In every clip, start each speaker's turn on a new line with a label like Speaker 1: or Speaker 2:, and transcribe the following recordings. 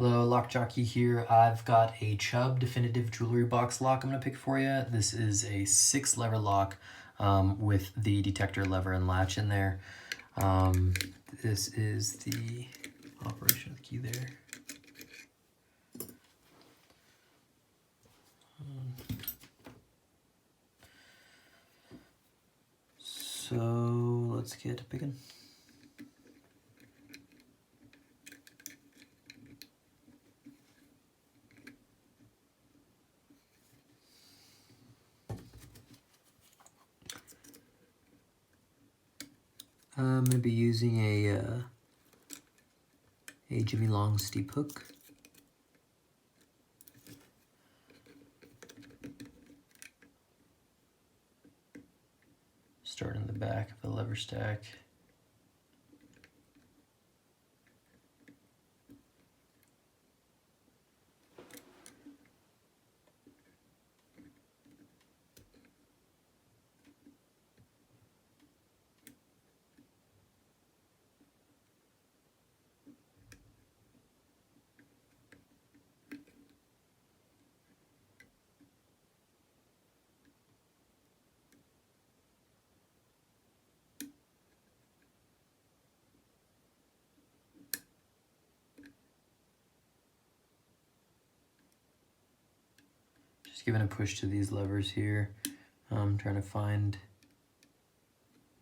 Speaker 1: Hello, Lock Jockey here. I've got a Chubb Definitive Jewelry box lock I'm going to pick for you. This is a 6-lever lock with the detector lever and latch in there. This is the operation of the key there. So let's get to picking. I'm going to be using a Jimmy Long steep hook. Start in the back of the lever stack. Just giving a push to these levers here. I'm trying to find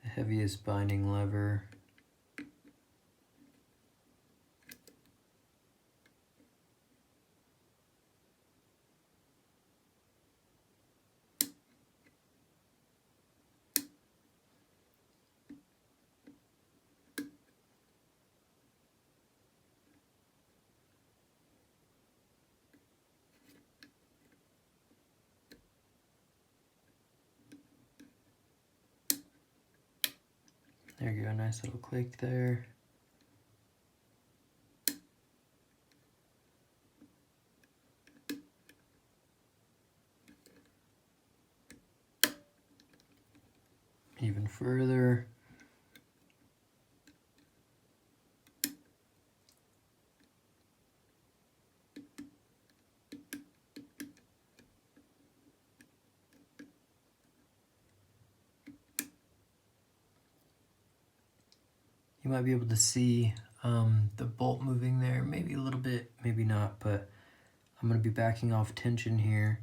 Speaker 1: the heaviest binding lever. There you go, nice little click there. Even further. You might be able to see the bolt moving there, maybe a little bit, maybe not, but I'm going to be backing off tension here.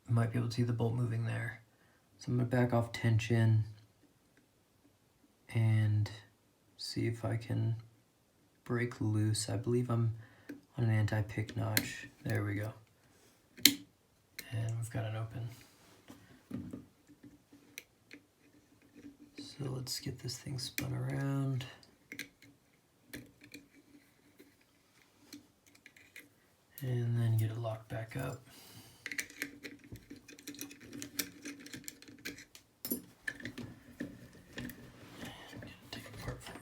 Speaker 1: You might be able to see the bolt moving there. So I'm going to back off tension and see if I can break loose. I believe I'm on an anti-pick notch. There we go. And we've got it open. So let's get this thing spun around. And then get it locked back up. I'm gonna take it apart for you.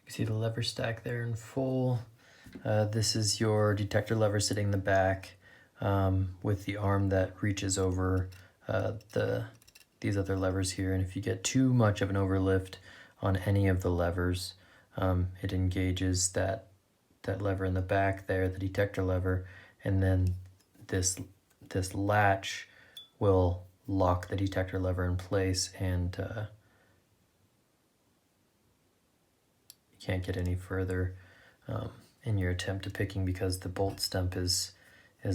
Speaker 1: See the lever stack there in full. This is your detector lever sitting in the back with the arm that reaches over these other levers here. And if you get too much of an overlift on any of the levers, it engages that lever in the back there, the detector lever, and then this latch will lock the detector lever in place, and can't get any further in your attempt at picking because the bolt stump is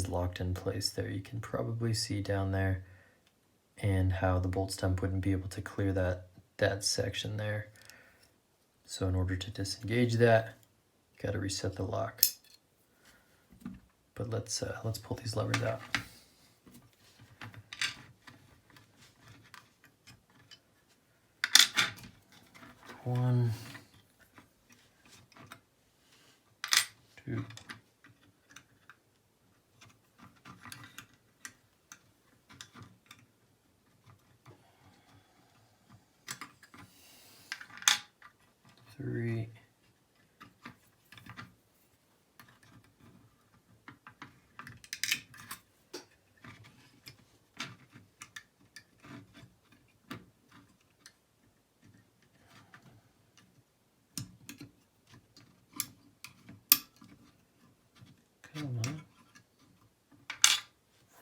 Speaker 1: locked in place there. You can probably see down there and how the bolt stump wouldn't be able to clear that section there. So in order to disengage that, you got to reset the lock. But let's pull these levers out. One. 2, 3,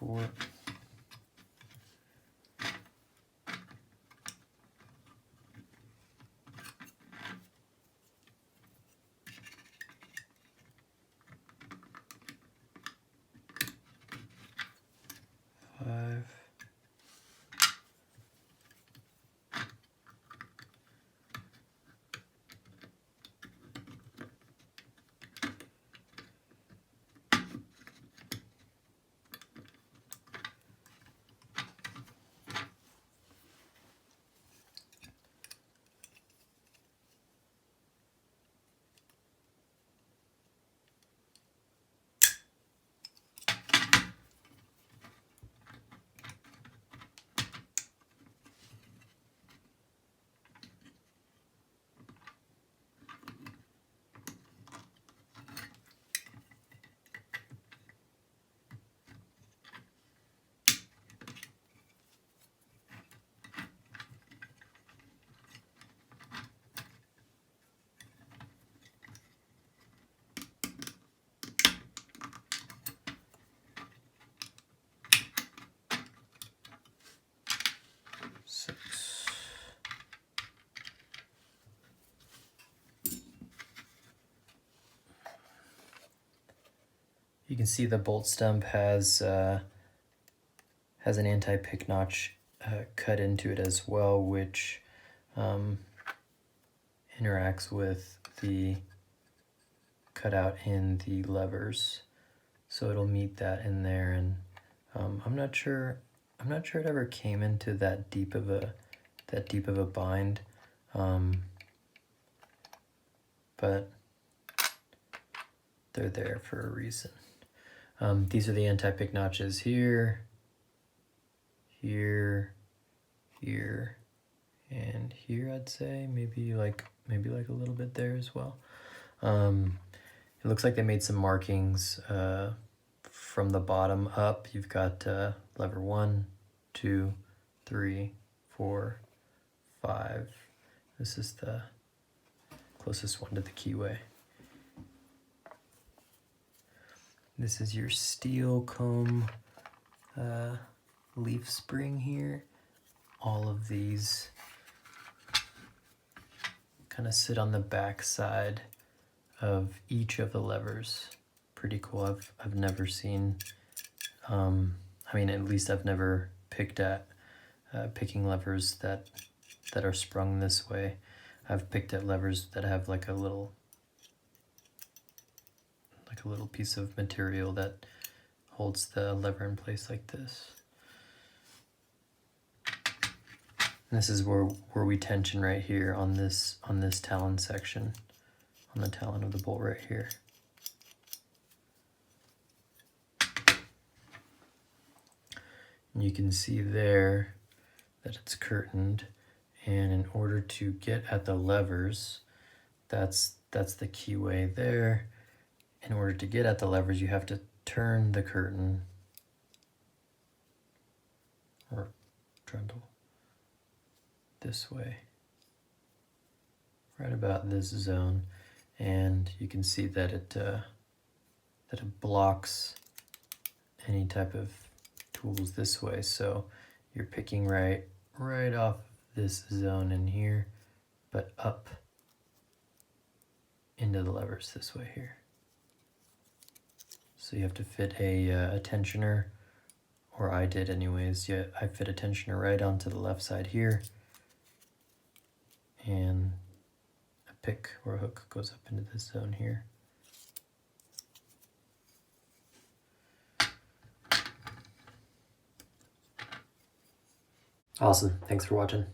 Speaker 1: 4, 5, 6. You can see the bolt stump has an anti-pick notch cut into it as well, which interacts with the cutout in the levers, so it'll meet that in there. And I'm not sure it ever came into that deep of a bind, but they're there for a reason. These are the anti-pick notches here, here, here, and here. I'd say maybe like a little bit there as well. It looks like they made some markings from the bottom up. You've got lever 1, 2, 3, 4, 5. This is the closest one to the keyway. This is your steel comb leaf spring here. All of these kind of sit on the back side of each of the levers. Pretty cool. I've never seen, I mean, at least I've never picked at picking levers that are sprung this way. I've picked at levers that have like a little piece of material that holds the lever in place like this. And this is where we tension right here on this talon section, on the talon of the bolt right here. And you can see there that it's curtained, and in order to get at the levers, that's the keyway there. In order to get at the levers, you have to turn the curtain, or trundle, this way, right about this zone, and you can see that it blocks any type of tools this way. So you're picking right off this zone in here, but up into the levers this way here. So you have to fit a tensioner, or I did anyways. Yeah, I fit a tensioner right onto the left side here, and a pick or a hook goes up into this zone here. Awesome, thanks for watching.